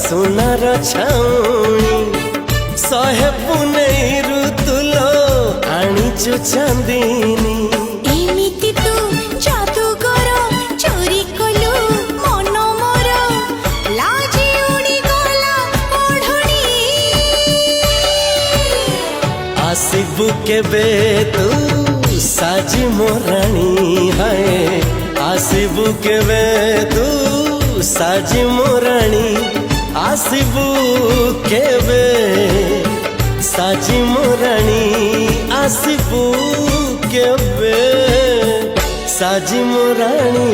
सुनार छाउणी सहे पुनई ऋतुलो आनीचु चांदीनी एमिति तू जादूगर चोरी कलु मन मोर लाजी उड़ी गला ओढ़णी आसिबु केबे तू साजी मोराणी है आसिबु केबे तू साजी मोराणी आसिबु केबे साजी मोराणी आसिबु केबे साजी मोराणी।